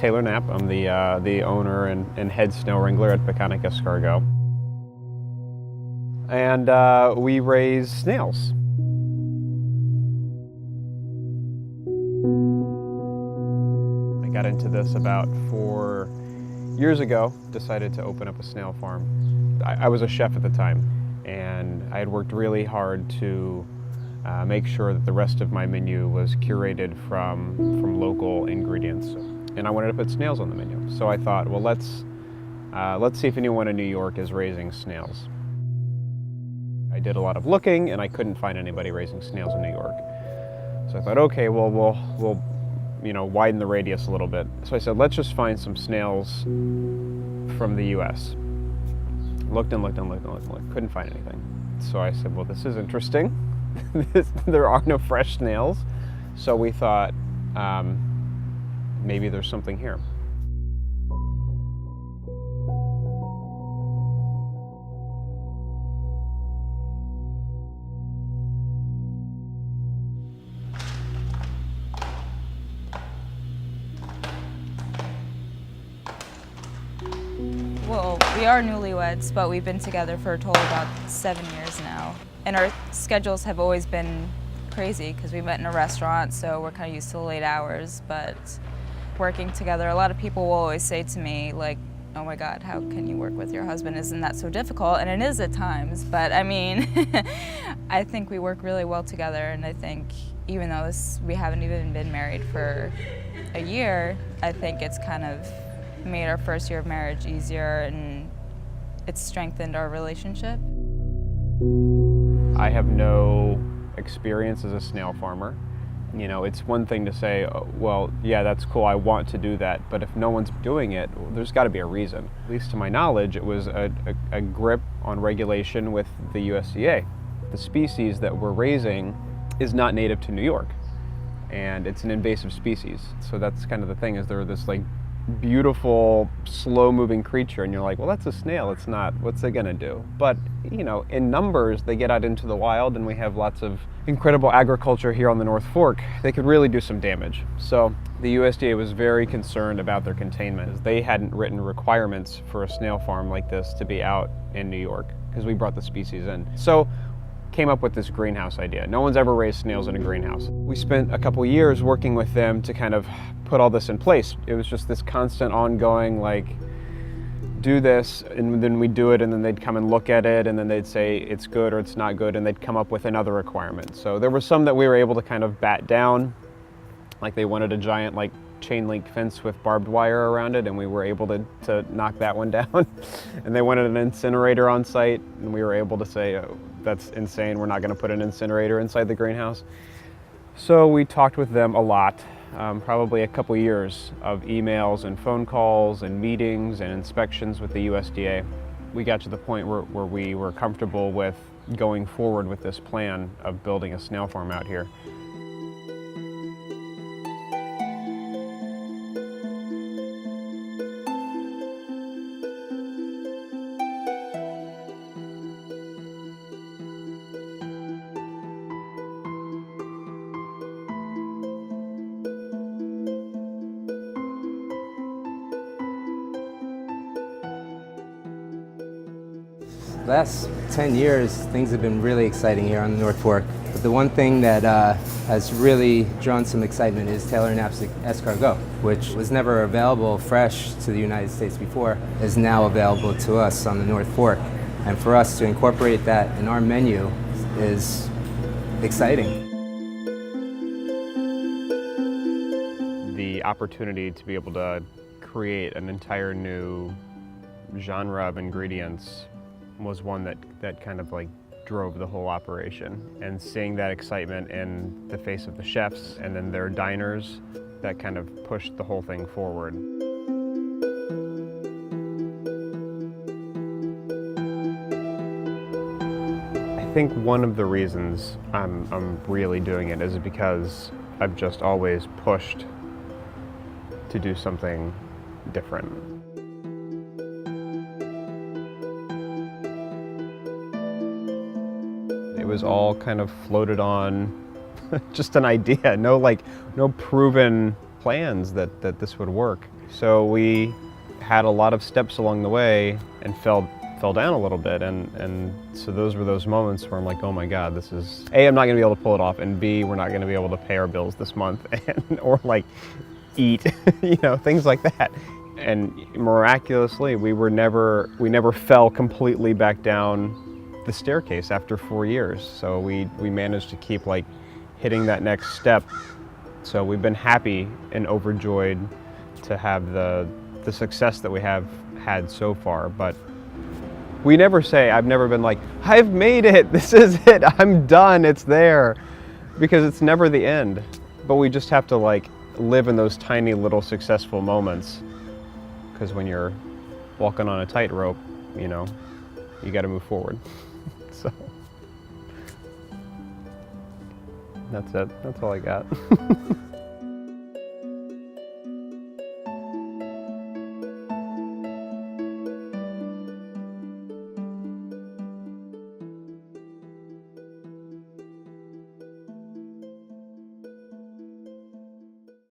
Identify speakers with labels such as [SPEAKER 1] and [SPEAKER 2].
[SPEAKER 1] Taylor Knapp. I'm the owner and head snail wrangler at Peconic Escargot. And we raise snails. I got into this about 4 years ago, decided to open up a snail farm. I was a chef at the time, and I had worked really hard to make sure that the rest of my menu was curated from local ingredients. And I wanted to put snails on the menu. So I thought, well, let's see if anyone in New York is raising snails. I did a lot of looking, and I couldn't find anybody raising snails in New York. So I thought, okay, well, we'll widen the radius a little bit. So I said, let's just find some snails from the U.S. Looked and looked and looked and looked and looked, couldn't find anything. So I said, well, this is interesting. There are no fresh snails. So we thought, maybe there's something here.
[SPEAKER 2] Well, we are newlyweds, but we've been together for a total of about 7 years now. And our schedules have always been crazy because we met in a restaurant, so we're kind of used to the late hours. But working together, a lot of people will always say to me, like, oh my God, how can you work with your husband? Isn't that so difficult? And it is at times, but I mean, I think we work really well together, and I think even though we haven't even been married for a year, I think it's kind of made our first year of marriage easier, and it's strengthened our relationship.
[SPEAKER 1] I have no experience as a snail farmer. You know, it's one thing to say, oh, well, yeah, that's cool, I want to do that, but if no one's doing it, well, there's got to be a reason. At least to my knowledge, it was a grip on regulation with the USDA. The species that we're raising is not native to New York, and it's an invasive species. So that's kind of the thing, is they're this like beautiful, slow-moving creature, and you're like, well, that's a snail, it's not, what's it gonna do? But, you know, in numbers, they get out into the wild, and we have lots of incredible agriculture here on the North Fork. They could really do some damage. So the USDA was very concerned about their containment, as they hadn't written requirements for a snail farm like this to be out in New York, because we brought the species in. So came up with this greenhouse idea. No one's ever raised snails in a greenhouse. We spent a couple years working with them to kind of put all this in place. It was just this constant ongoing, like, do this, and then we'd do it, and then they'd come and look at it, and then they'd say it's good or it's not good, and they'd come up with another requirement. So there were some that we were able to kind of bat down, like they wanted a giant like chain link fence with barbed wire around it, and we were able to knock that one down. And they wanted an incinerator on site, and we were able to say, oh, that's insane, we're not going to put an incinerator inside the greenhouse. So we talked with them a lot, probably a couple years of emails and phone calls and meetings and inspections with the USDA. We got to the point where we were comfortable with going forward with this plan of building a snail farm out here.
[SPEAKER 3] Last 10 years, things have been really exciting here on the North Fork. But the one thing that has really drawn some excitement is Taylor Knapp's escargot, which was never available fresh to the United States before, is now available to us on the North Fork. And for us to incorporate that in our menu is exciting.
[SPEAKER 1] The opportunity to be able to create an entire new genre of ingredients was one that kind of like drove the whole operation. And seeing that excitement in the face of the chefs and then their diners, that kind of pushed the whole thing forward. I think one of the reasons I'm really doing it is because I've just always pushed to do something different. It was all kind of floated on just an idea, no proven plans that this would work. So we had a lot of steps along the way and fell down a little bit, and so those were those moments where I'm like, oh my God, this is, A, I'm not gonna be able to pull it off, and B, we're not gonna be able to pay our bills this month, and, or like eat, you know, things like that. And miraculously, we never fell completely back down the staircase after 4 years. So we managed to keep like hitting that next step. So we've been happy and overjoyed to have the success that we have had so far. But we never say, I've never been like, I've made it, this is it, I'm done, it's there. Because it's never the end. But we just have to like live in those tiny little successful moments. Because when you're walking on a tightrope, you know, you got to move forward. So that's it. That's all I got.